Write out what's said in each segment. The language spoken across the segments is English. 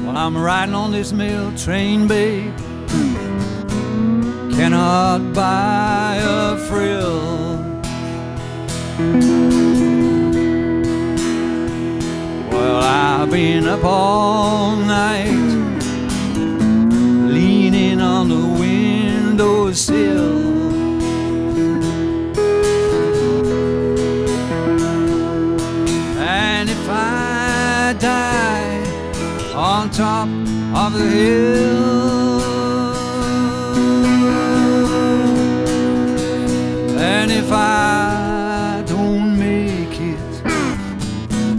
While I'm riding on this mail train, babe, cannot buy a thrill. Well, I've been up all night, leaning on the windowsill. And if I die on top of the hill, and if I don't make it,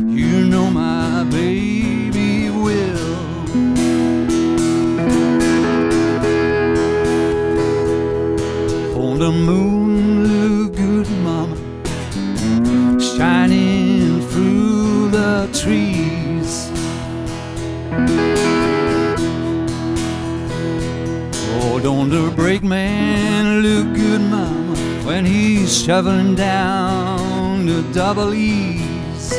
you know my baby will. Oh, the moon look good, mama, shining through the trees. Oh, don't the brakeman look good, mama, when he's shoveling down the double E's.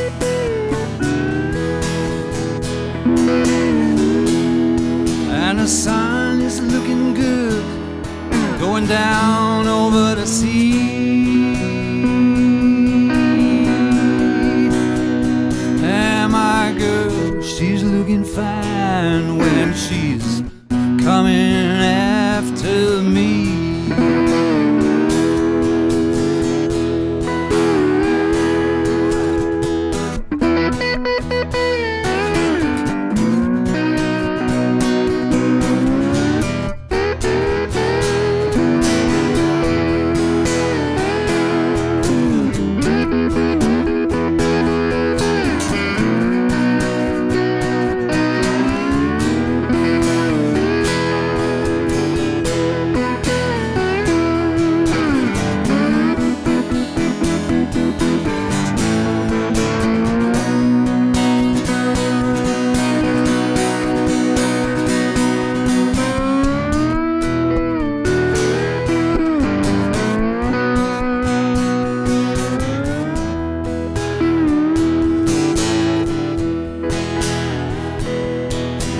And the sun is looking good, going down over the sea. And my girl, she's looking fine when she's coming after me.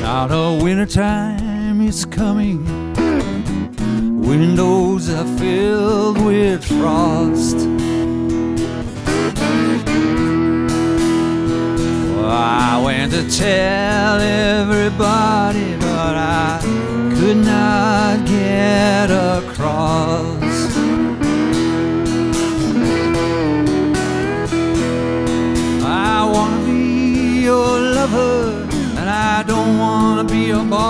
Now the wintertime is coming, windows are filled with frost. Well, I went to tell everybody, but I could not get across. I wanna be your lover, and I don't wanna be your boss.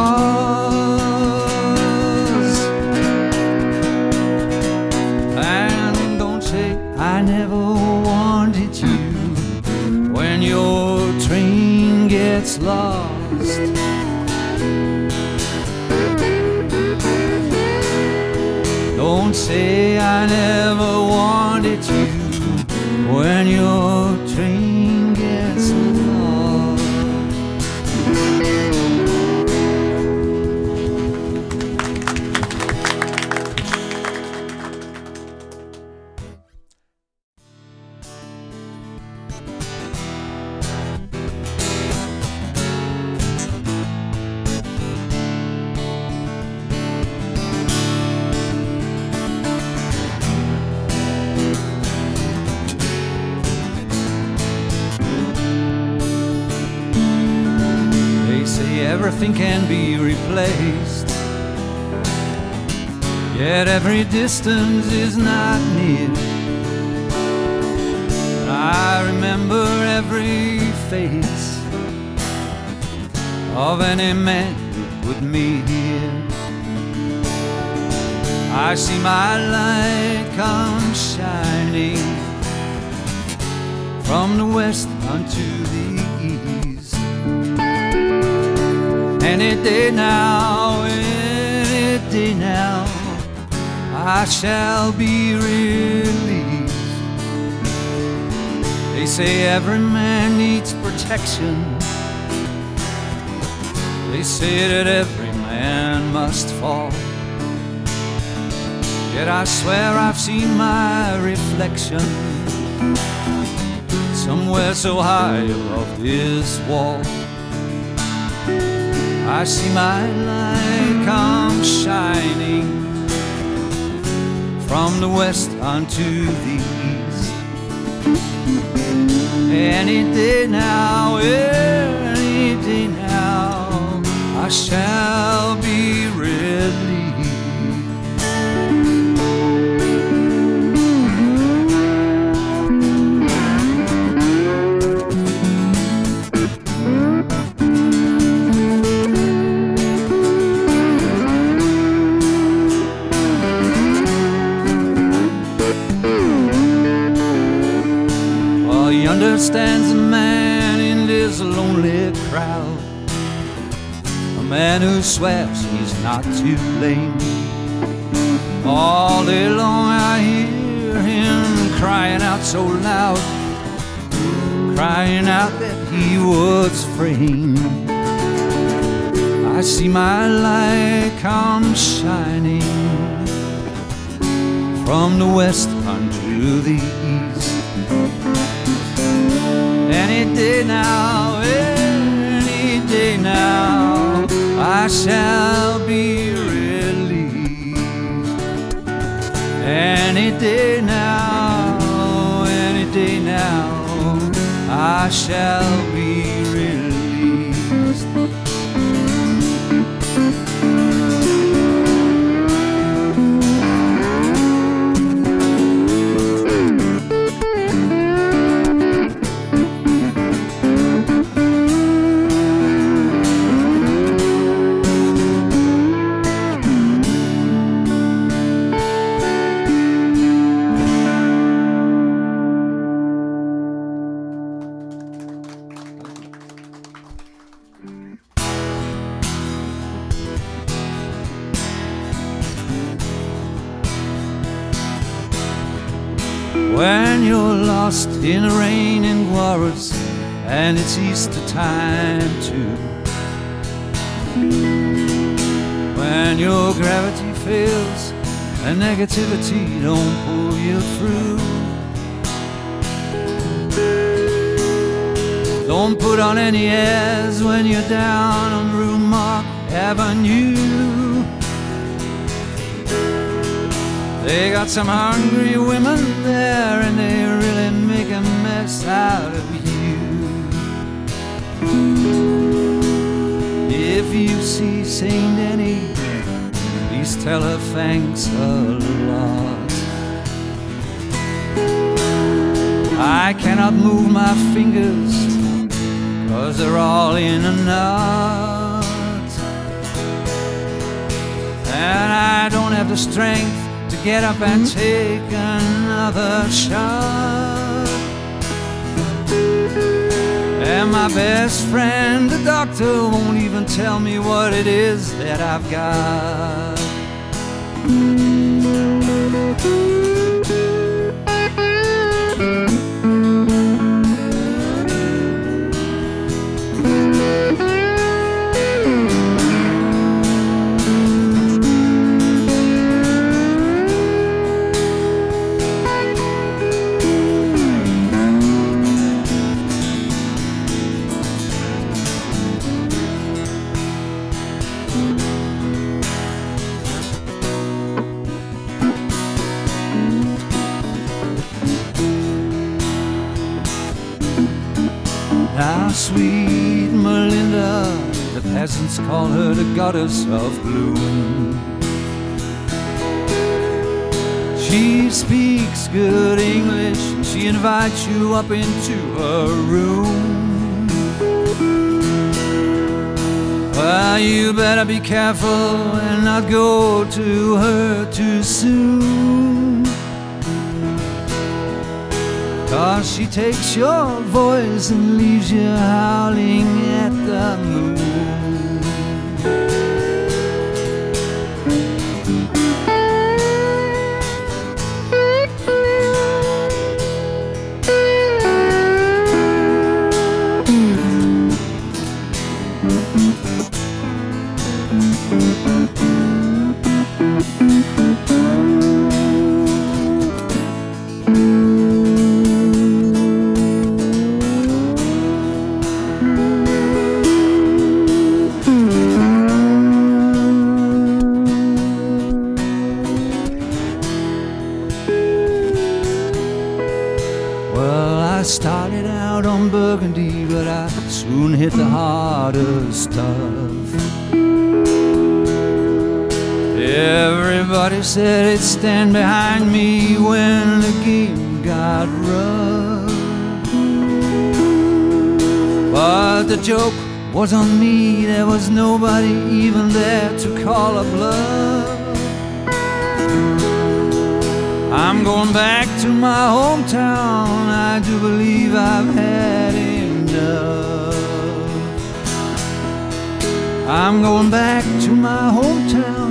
And don't say I never wanted you when your train gets lost. Don't say I never wanted you when your train gets lost. Everything can be replaced, yet every distance is not near. I remember every face of any man who put me here. I see my light come shining from the west unto the east. Any day now, I shall be released. They say every man needs protection. They say that every man must fall. Yet I swear I've seen my reflection somewhere so high above this wall. I see my light come shining from the west unto the east. Any day now, I shall be relieved. He understands a man in this lonely crowd, a man who swears he's not to blame. All day long I hear him crying out so loud, crying out that he was framed. I see my light come shining from the west unto the east. Any day now, I shall be relieved. Any day now, I shall be released. When you're lost in the rain and waters, and it's Easter time too, when your gravity fails and negativity don't pull you through, don't put on any airs when you're down on Rhumark Avenue. They got some hungry women there, and they really make a mess out of you. If you see Saint Annie, please tell her thanks a lot. I cannot move my fingers, 'cause they're all in a knot, and I don't have the strength to get up and take another shot. And my best friend, the doctor, won't even tell me what it is that I've got. Now sweet Melinda, the peasants call her the goddess of gloom. She speaks good English, and she invites you up into her room. Well, you better be careful and not go to her too soon, 'cause she takes your voice and leaves you howling at the moon. started out on Burgundy, but I soon hit the harder stuff. Everybody said it'd stand behind me when the game got rough, but the joke was on me. There was nobody even there to call a bluff. I'm going back to my hometown. I do believe I've had enough. I'm going back to my hometown.